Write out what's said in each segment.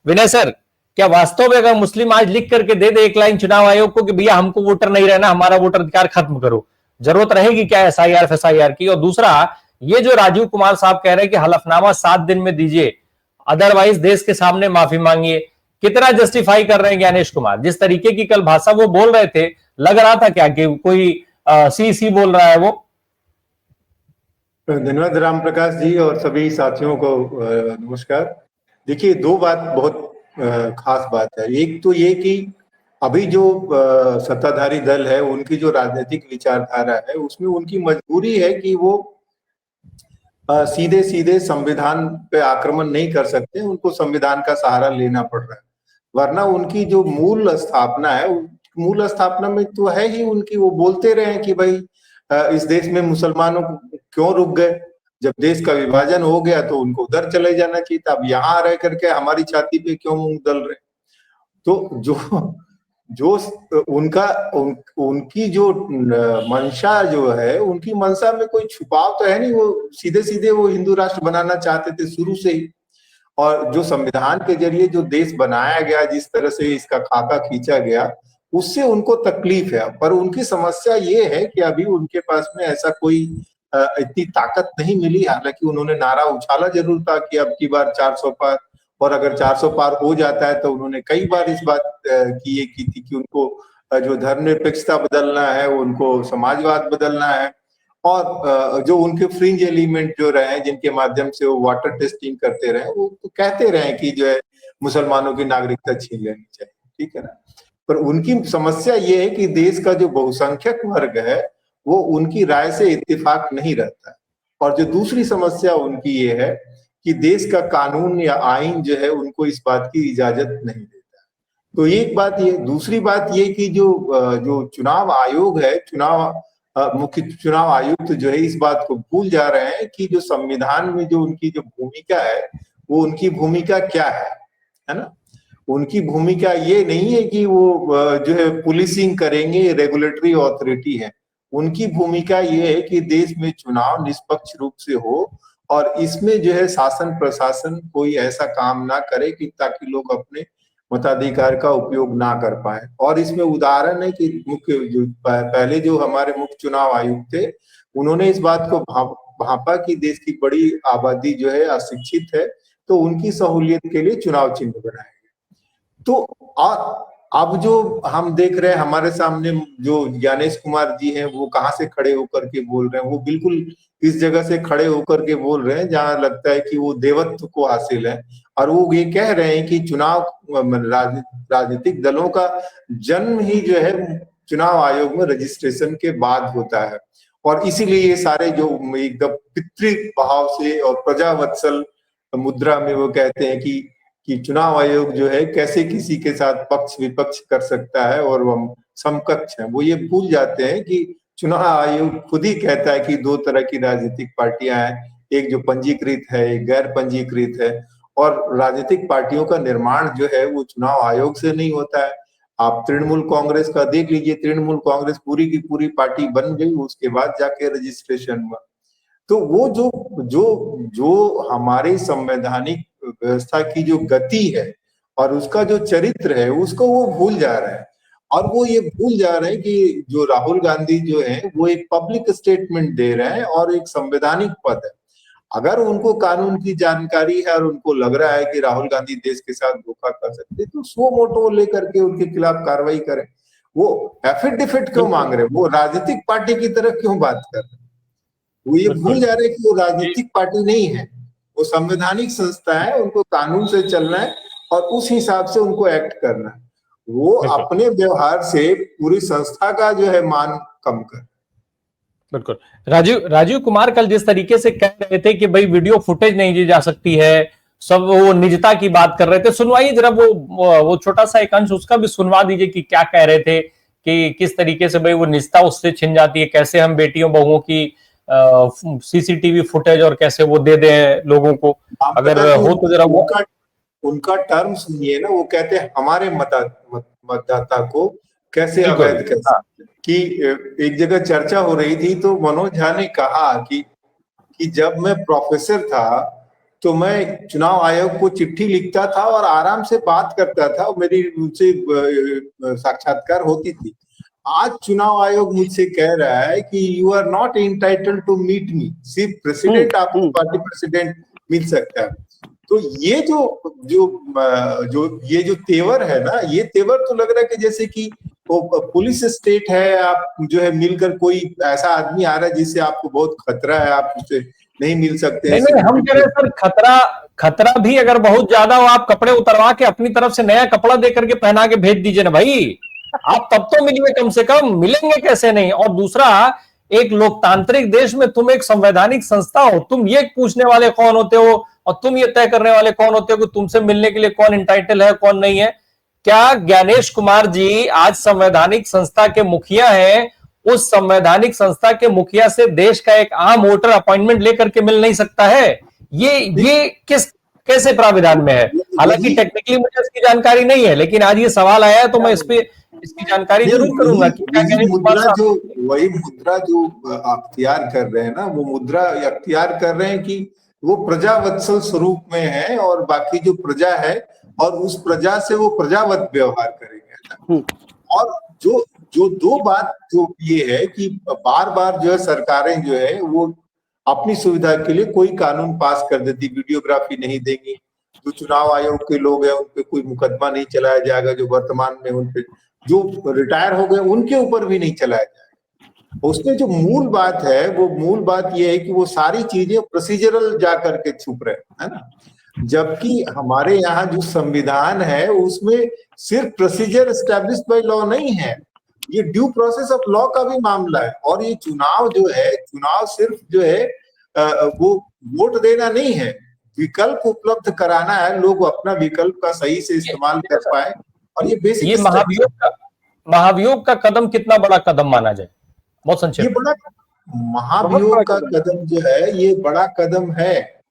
विनय sir, क्या वास्तव में अगर मुस्लिम आज लिख करके दे दे एक लाइन चुनाव आयोग को कि भैया हमको वोटर नहीं रहना, हमारा वोटर अधिकार खत्म करो, जरूरत रहेगी क्या एसआईआर FSIR की? और दूसरा, ये जो राजीव कुमार साहब कह रहे हैं कि हलफनामा 7 दिन में दीजिए, अदरवाइज देश के सामने माफी मांगिए, कितना जस्टिफाई कर रहे हैं ज्ञानेश कुमार? जिस तरीके की कल भाषा वो बोल रहे थे, लग रहा था क्या कि कोई सी बोल रहा है वो? धन्यवाद राम प्रकाश जी और सभी साथियों को नमस्कार। देखिए, दो बात बहुत खास बात है। एक तो ये कि अभी जो सत्ताधारी दल है उनकी जो राजनीतिक विचारधारा है उसमें उनकी मजबूरी है कि वो सीधे सीधे संविधान पे आक्रमण नहीं कर सकते, उनको संविधान का सहारा लेना पड़ रहा है। वरना उनकी जो मूल स्थापना है, मूल स्थापना में तो है ही उनकी, वो बोलते रहे कि भाई इस देश में मुसलमानों क्यों रुक गए, जब देश का विभाजन हो गया तो उनको उधर चले जाना चाहिए था, अब यहाँ रह करके हमारी छाती पे क्यों मुंह दल रहे। तो जो जो उनकी जो मंशा जो है, उनकी मंशा में कोई छुपाव तो है नहीं, वो सीधे सीधे वो हिंदू राष्ट्र बनाना चाहते थे शुरू से ही। और जो संविधान के जरिए जो देश बनाया गया, जिस तरह से इसका खाका खींचा गया, उससे उनको तकलीफ है। पर उनकी समस्या ये है कि अभी उनके पास में ऐसा कोई इतनी ताकत नहीं मिली। हालांकि उन्होंने नारा उछाला जरूर था कि अब की बार 400 पार, और अगर 400 पार हो जाता है तो उन्होंने कई बार इस बात की थी कि उनको जो धर्मनिरपेक्षता बदलना है, उनको समाजवाद बदलना है, और जो उनके फ्रिंज एलिमेंट जो रहे, जिनके माध्यम से वो वाटर टेस्टिंग करते रहे, वो तो कहते रहे कि जो है मुसलमानों की नागरिकता छीन लेनी चाहिए, ठीक है ना। पर उनकी समस्या ये है कि देश का जो बहुसंख्यक वर्ग है वो उनकी राय से इत्तेफाक नहीं रहता है। और जो दूसरी समस्या उनकी ये है कि देश का कानून या आईन जो है उनको इस बात की इजाजत नहीं देता। तो एक बात ये, दूसरी बात ये कि जो चुनाव आयोग है, मुख्य चुनाव आयुक्त जो है, इस बात को भूल जा रहे हैं कि जो संविधान में जो उनकी जो भूमिका है, वो उनकी भूमिका क्या है ना। उनकी भूमिका ये नहीं है कि वो जो है पुलिसिंग करेंगे, रेगुलेटरी अथॉरिटी है। उनकी भूमिका ये है कि देश में चुनाव निष्पक्ष रूप से हो, और इसमें जो है शासन प्रशासन कोई ऐसा काम ना करे कि ताकि लोग अपने मताधिकार का उपयोग ना कर पाए। और इसमें उदाहरण है कि पहले जो हमारे मुख्य चुनाव आयुक्त थे, उन्होंने इस बात को भांपा कि देश की बड़ी आबादी जो है अशिक्षित है, तो उनकी सहूलियत के लिए चुनाव चिन्ह बनाए। तो अब जो हम देख रहे हैं हमारे सामने, जो ज्ञानेश कुमार जी हैं, वो कहाँ से खड़े होकर के बोल रहे हैं, वो बिल्कुल इस जगह से खड़े होकर के बोल रहे हैं जहां लगता है कि वो देवत्व को हासिल है। और वो ये कह रहे हैं कि चुनाव राजनीतिक दलों का जन्म ही जो है चुनाव आयोग में रजिस्ट्रेशन के बाद होता है, और इसीलिए ये सारे जो एकदम पितृभाव से और प्रजावत्सल मुद्रा में वो कहते हैं कि चुनाव आयोग जो है कैसे किसी के साथ पक्ष विपक्ष कर सकता है और वो समकक्ष है। वो ये भूल जाते हैं कि चुनाव आयोग खुद ही कहता है कि दो तरह की राजनीतिक पार्टियां हैं, एक जो पंजीकृत है, एक गैर पंजीकृत है। और राजनीतिक पार्टियों का निर्माण जो है वो चुनाव आयोग से नहीं होता है। आप तृणमूल कांग्रेस का देख लीजिए, तृणमूल कांग्रेस पूरी की पूरी पार्टी बन गई, उसके बाद जाके रजिस्ट्रेशन हुआ। तो वो जो हमारे संवैधानिक व्यवस्था की जो गति है और उसका जो चरित्र है, उसको वो भूल जा रहे हैं। और वो ये भूल जा रहे हैं कि जो राहुल गांधी जो है वो एक पब्लिक स्टेटमेंट दे रहे हैं और एक संवैधानिक पद है। अगर उनको कानून की जानकारी है और उनको लग रहा है कि राहुल गांधी देश के साथ धोखा कर सकते, तो सो मोटो लेकर के उनके खिलाफ कार्रवाई करें। वो एफिडेविट क्यों मांग रहे हैं, वो राजनीतिक पार्टी की तरफ क्यों बात कर रहे हैं? वो ये भूल जा रहे हैं कि वो राजनीतिक पार्टी नहीं है, वो संवैधानिक संस्था है, उनको कानून से चलना है और उस हिसाब से उनको एक्ट करना है। वो अपने व्यवहार से पूरी संस्था का जो है मान कम कर। बिल्कुल। राजीव कुमार कल जिस तरीके से कह रहे थे कि भाई वीडियो फुटेज नहीं दी जा सकती है, सब वो निजता की बात कर रहे थे, सुनवाइए जरा वो छोटा सा एक अंश उसका भी सुनवा दीजिए कि क्या कह रहे थे, कि किस तरीके से भाई वो निजता उससे छिन जाती है, कैसे हम बेटियों बहुओं की सीसीटीवी फुटेज और कैसे वो दे दें लोगों को, अगर हो तो जरा वो उनका टर्म सुनिए ना। वो कहते हैं हमारे मतदाता को कैसे अवैध कर सकते। कि एक जगह चर्चा हो रही थी तो मनोज झा ने कहा कि जब मैं प्रोफेसर था तो मैं चुनाव आयोग को चिट्ठी लिखता था और आराम से बात करता था, मेरी उनसे साक्षात्कार होती थी। आज चुनाव आयोग मुझसे कह रहा है कि you are not entitled to meet me, सिर्फ प्रेसिडेंट, आपको पार्टी प्रेसिडेंट मिल सकता है। तो ये जो ये जो तेवर है ना, ये तेवर तो लग रहा है कि जैसे कि वो पुलिस स्टेट है, आप जो है मिलकर कोई ऐसा आदमी आ रहा है जिससे आपको बहुत खतरा है, आप उससे नहीं मिल सकते। नहीं, हम कह रहे हैं सर, खतरा भी अगर बहुत ज्यादा हो, आप कपड़े उतरवा के अपनी तरफ से नया कपड़ा दे करके पहना के भेज दीजिए ना भाई, आप तब तो मिलिए, कम से कम मिलेंगे कैसे नहीं। और दूसरा, एक लोकतांत्रिक देश में तुम एक संवैधानिक संस्था हो, तुम ये पूछने वाले कौन होते हो और तुम ये तय करने वाले कौन होते हो कि तुमसे मिलने के लिए कौन इंटाइटल है कौन नहीं है? क्या ज्ञानेश कुमार जी आज संवैधानिक संस्था के मुखिया हैं? उस संवैधानिक संस्था के मुखिया से देश का एक आम वोटर अपॉइंटमेंट लेकर के मिल नहीं सकता है? ये कैसे प्राविधान में है? हालांकि टेक्निकली मुझे इसकी जानकारी नहीं है, लेकिन आज ये सवाल आया है तो मैं इसकी जानकारी जरूर करूंगा कि वही मुद्रा जो अख्तियार कर रहे हैं ना, वो मुद्रा अख्तियार कर रहे हैं कि वो प्रजावत्सल स्वरूप में है और बाकी जो प्रजा है और उस प्रजा से वो प्रजावत व्यवहार करेंगे। और जो दो बात जो ये है कि बार बार जो है सरकारें जो है वो अपनी सुविधा के लिए कोई कानून पास कर देती, वीडियोग्राफी नहीं देंगी, जो चुनाव आयोग के लोग हैं उन पे कोई मुकदमा नहीं चलाया जाएगा, जो वर्तमान में उन पे जो रिटायर हो गए उनके ऊपर भी नहीं चलाया जाएगा। उसमें जो मूल बात है, वो मूल बात ये है कि वो सारी चीजें प्रोसीजरल जा करके छुप रहे है ना, जबकि हमारे यहाँ जो संविधान है उसमें सिर्फ प्रोसीजर एस्टैब्लिश्ड बाय लॉ नहीं है, ये ड्यू प्रोसेस ऑफ लॉ का भी मामला है। और ये चुनाव जो है, चुनाव सिर्फ जो है वो वोट देना नहीं है, विकल्प उपलब्ध कराना है, लोग अपना विकल्प का सही से इस्तेमाल कर पाए। और ये बेसिक, ये महाभियोग का कदम कितना बड़ा कदम माना जाए? बहुत संक्षेप। ये बड़ा महाभियोग का कदम जो है, ये बड़ा कदम है।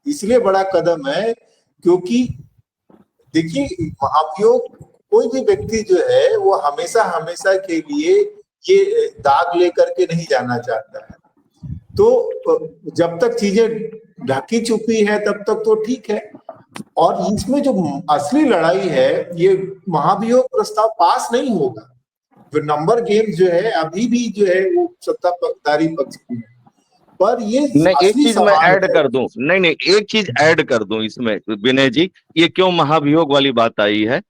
इसलिए बड़ा कदम है क्योंकि देखिए, महाभियोग कोई भी व्यक्ति जो है वो हमेशा हमेशा के लिए ये दाग लेकर के नहीं जाना चाहता है। तो जब तक चीजें ढकी छुपी है तब तक तो ठीक है। और इसमें जो असली लड़ाई है, ये महाभियोग प्रस्ताव पास नहीं होगा। जो नंबर गेम जो है अभी भी जो है वो सत्ताधारी पक्ष की है, पर ये नहीं, एक चीज मैं ऐड कर दूं, नहीं एक चीज ऐड कर दूं इसमें विनय जी, ये क्यों महाभियोग वाली बात आई है?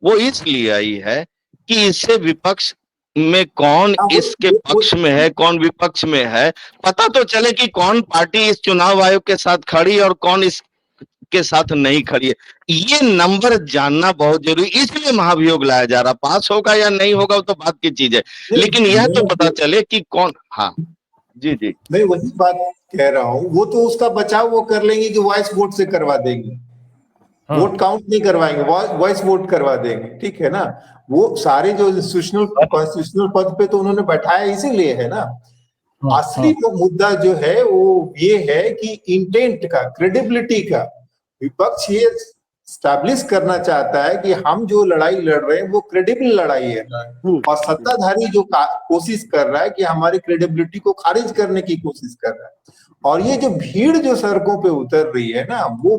वो इसलिए आई है कि इससे विपक्ष में कौन इसके पक्ष में है कौन विपक्ष में है, पता तो चले कि कौन पार्टी इस चुनाव आयोग के साथ खड़ी और कौन इसके साथ नहीं खड़ी है। ये नंबर जानना बहुत जरूरी, इसलिए महाभियोग लाया जा रहा। पास होगा या नहीं होगा वो तो बात की चीज है, लेकिन यह तो पता चले कि कौन। हाँ जी, मैं वही बात कह रहा हूँ। वो तो उसका बचाव वो कर लेंगे कि वॉइस वोट से करवा देंगे, वोट काउंट नहीं करवाएंगे, वॉइस वोट करवा देंगे, ठीक है ना। वो सारे जो कॉन्स्टिट्यूशनल पद पे तो उन्होंने बैठाया इसीलिए है ना। असली वो मुद्दा जो है वो ये है कि इंटेंट का, क्रेडिबिलिटी का। विपक्ष ये स्टैब्लिश करना चाहता है कि हम जो लड़ाई लड़ रहे हैं वो क्रेडिबल लड़ाई है, और सत्ताधारी जो कोशिश कर रहा है कि हमारी क्रेडिबिलिटी को खारिज करने की कोशिश कर रहा है। और ये जो भीड़ जो सड़कों पे उतर रही है ना, वो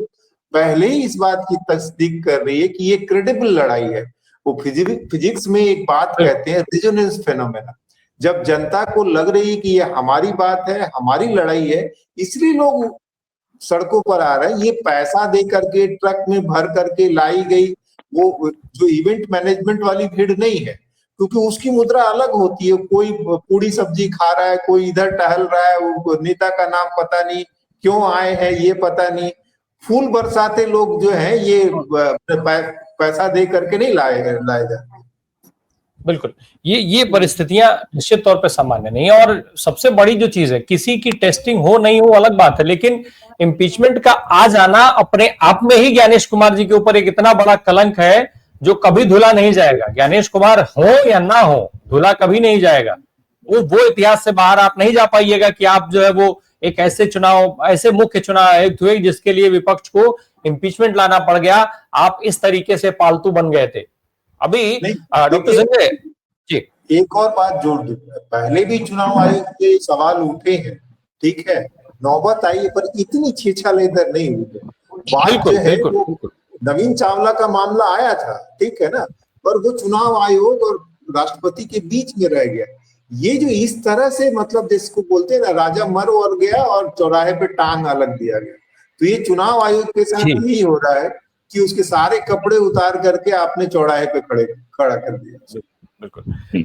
पहले ही इस बात की तस्दीक कर रही है कि ये क्रेडिबल लड़ाई है। वो फिजिक्स में एक बात कहते हैं, रेजोनेंस फेनोमेना। जब जनता को लग रही है कि ये हमारी बात है, हमारी लड़ाई है, इसलिए लोग सड़कों पर आ रहे हैं। ये पैसा दे करके ट्रक में भर करके लाई गई वो जो इवेंट मैनेजमेंट वाली भीड़ नहीं है, क्योंकि उसकी मुद्रा अलग होती है। कोई पूरी सब्जी खा रहा है, कोई इधर टहल रहा है, वो नेता का नाम पता नहीं, क्यों आए हैं ये पता नहीं। फूल बरसाते लोग जो है ये पैसा दे करके नहीं लाए जाते। बिल्कुल, ये परिस्थितियां निश्चित तौर पे सामान्य नहीं है। और सबसे बड़ी जो चीज है, किसी की टेस्टिंग हो नहीं हो अलग बात है, लेकिन इम्पीचमेंट का आ जाना अपने आप में ही ज्ञानेश कुमार जी के ऊपर एक इतना बड़ा कलंक है जो कभी धुला नहीं जाएगा। ज्ञानेश कुमार हो या ना हो, धुला कभी नहीं जाएगा। वो इतिहास से बाहर आप नहीं जा पाइएगा कि आप जो है वो एक ऐसे मुख्य चुनाव आयुक्त हुए जिसके लिए विपक्ष को इम्पीचमेंट लाना पड़ गया। आप इस तरीके से पालतू बन गए थे। अभी डॉक्टर संजय जी, एक और बात जोड़ दूं, पहले भी चुनाव आयोग के सवाल उठे हैं, ठीक है, नौबत आई, पर इतनी छेछा लेदर नहीं हुई। बात बिल्कुल जो है बिल्कुल वो बिल्कुल। नवीन चावला का मामला आया था, ठीक है ना, पर वो चुनाव आयोग और राष्ट्रपति के बीच में रह गया। ये जो इस तरह से मतलब जिसको बोलते हैं ना, राजा मर और गया और चौराहे पे टांग अलग दिया गया, तो ये चुनाव आयोग के साथ जी यही हो रहा है कि उसके सारे कपड़े उतार करके आपने चौराहे पे खड़ा कर दिया। बिल्कुल।